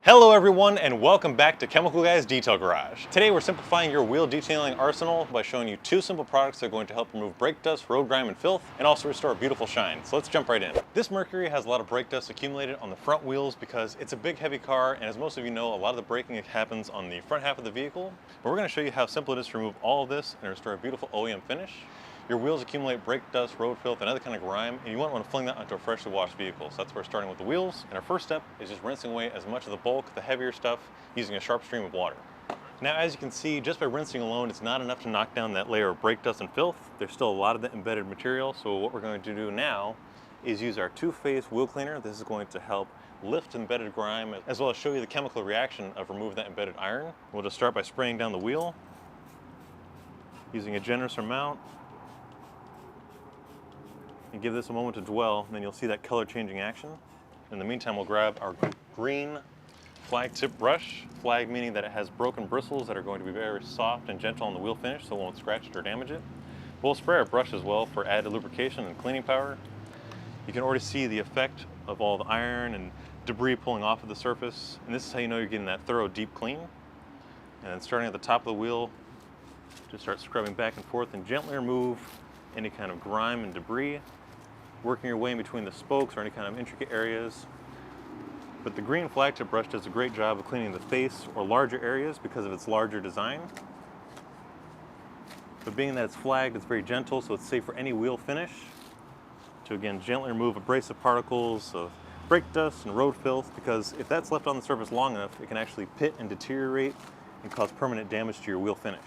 Hello everyone and welcome back to Chemical Guy's Detail Garage. Today we're simplifying your wheel detailing arsenal by showing you two simple products that are going to help remove brake dust, road grime, and filth, and also restore a beautiful shine. So let's jump right in. This Mercury has a lot of brake dust accumulated on the front wheels because it's a big heavy car, and as most of you know, a lot of the braking happens on the front half of the vehicle. But we're going to show you how simple it is to remove all of this and restore a beautiful OEM finish. Your wheels accumulate brake dust, road filth, and other kind of grime, and you won't want to fling that onto a freshly washed vehicle. So that's where we're starting with the wheels. And our first step is just rinsing away as much of the bulk, the heavier stuff, using a sharp stream of water. Now, as you can see, just by rinsing alone, it's not enough to knock down that layer of brake dust and filth. There's still a lot of the embedded material. So what we're going to do now is use our two-phase wheel cleaner. This is going to help lift embedded grime, as well as show you the chemical reaction of removing that embedded iron. We'll just start by spraying down the wheel, using a generous amount. And give this a moment to dwell, and then you'll see that color changing action. In the meantime, we'll grab our green flag tip brush, flag meaning that it has broken bristles that are going to be very soft and gentle on the wheel finish so it won't scratch it or damage it. We'll spray our brush as well for added lubrication and cleaning power. You can already see the effect of all the iron and debris pulling off of the surface, and this is how you know you're getting that thorough deep clean. And then starting at the top of the wheel, just start scrubbing back and forth and gently remove any kind of grime and debris, working your way in between the spokes or any kind of intricate areas. But the green flag tip brush does a great job of cleaning the face or larger areas because of its larger design. But being that it's flagged, it's very gentle, so it's safe for any wheel finish to again gently remove abrasive particles of brake dust and road filth, because if that's left on the surface long enough, it can actually pit and deteriorate and cause permanent damage to your wheel finish.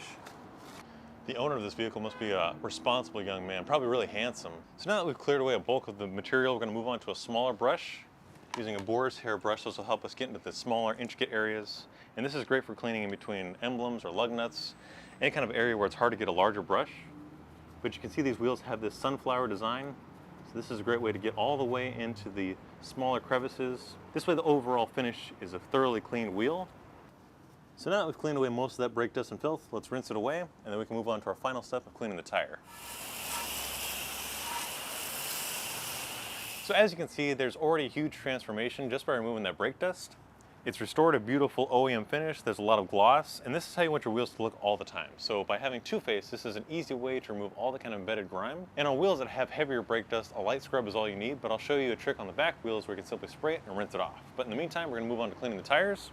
The owner of this vehicle must be a responsible young man, probably really handsome. So now that we've cleared away a bulk of the material, we're going to move on to a smaller brush. Using a boar's hair brush, this will help us get into the smaller, intricate areas. And this is great for cleaning in between emblems or lug nuts, any kind of area where it's hard to get a larger brush. But you can see these wheels have this sunflower design. So this is a great way to get all the way into the smaller crevices. This way the overall finish is a thoroughly clean wheel. So now that we've cleaned away most of that brake dust and filth, let's rinse it away, and then we can move on to our final step of cleaning the tire. So as you can see, there's already a huge transformation just by removing that brake dust. It's restored a beautiful OEM finish, there's a lot of gloss, and this is how you want your wheels to look all the time. So by having two-phase, this is an easy way to remove all the kind of embedded grime. And on wheels that have heavier brake dust, a light scrub is all you need, but I'll show you a trick on the back wheels where you can simply spray it and rinse it off. But in the meantime, we're going to move on to cleaning the tires.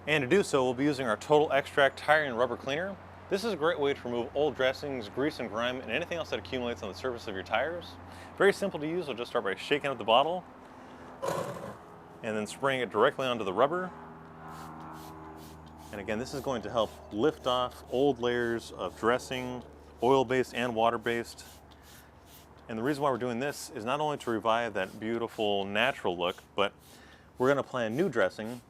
And to do so, we'll be using our Total Extract Tire and Rubber Cleaner. This is a great way to remove old dressings, grease and grime, and anything else that accumulates on the surface of your tires. Very simple to use. We'll just start by shaking up the bottle and then spraying it directly onto the rubber. And again, this is going to help lift off old layers of dressing, oil-based and water-based. And the reason why we're doing this is not only to revive that beautiful natural look, but we're going to apply a new dressing.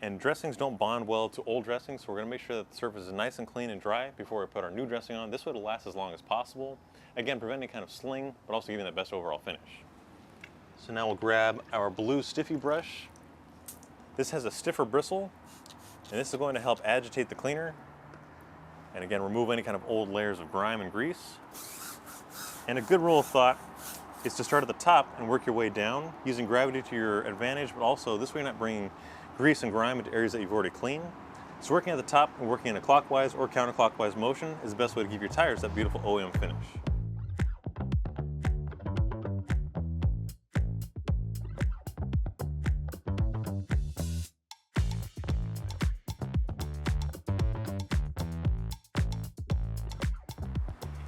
And dressings don't bond well to old dressings, so we're going to make sure that the surface is nice and clean and dry before we put our new dressing on. This way it'll last as long as possible. Again, preventing any kind of sling, but also giving the best overall finish. So now we'll grab our blue stiffy brush. This has a stiffer bristle, and this is going to help agitate the cleaner. And again, remove any kind of old layers of grime and grease. And a good rule of thought is to start at the top and work your way down, using gravity to your advantage, but also this way you're not bringing grease and grime into areas that you've already cleaned. So working at the top and working in a clockwise or counterclockwise motion is the best way to give your tires that beautiful OEM finish.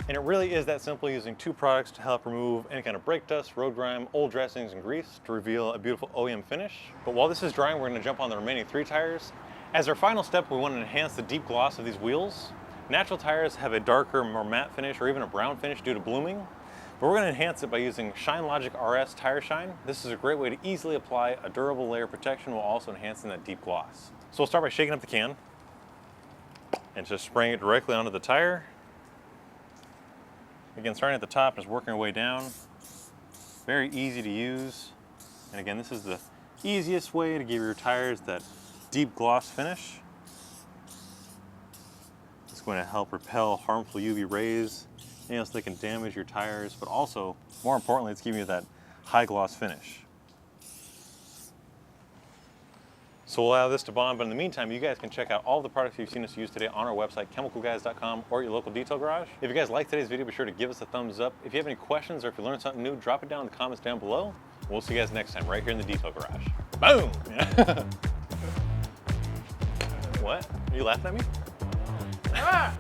And it really is that simple, using two products to help remove any kind of brake dust, road grime, old dressings, and grease to reveal a beautiful OEM finish. But while this is drying, we're going to jump on the remaining three tires. As our final step, we want to enhance the deep gloss of these wheels. Natural tires have a darker, more matte finish or even a brown finish due to blooming. But we're going to enhance it by using Shine Logic RS Tire Shine. This is a great way to easily apply a durable layer of protection while also enhancing that deep gloss. So we'll start by shaking up the can and just spraying it directly onto the tire. Again, starting at the top, just working our way down. Very easy to use. And again, this is the easiest way to give your tires that deep gloss finish. It's going to help repel harmful UV rays, anything else that can damage your tires, but also, more importantly, it's giving you that high gloss finish. So we'll allow this to bond, but in the meantime, you guys can check out all the products you've seen us use today on our website, 𝘃𝗿𝗄𝑔uys.com, or your local detail garage. If you guys like today's video, be sure to give us a thumbs up. If you have any questions or if you learned something new, drop it down in the comments down below. We'll see you guys next time right here in the detail garage. Boom! What? Are you laughing at me?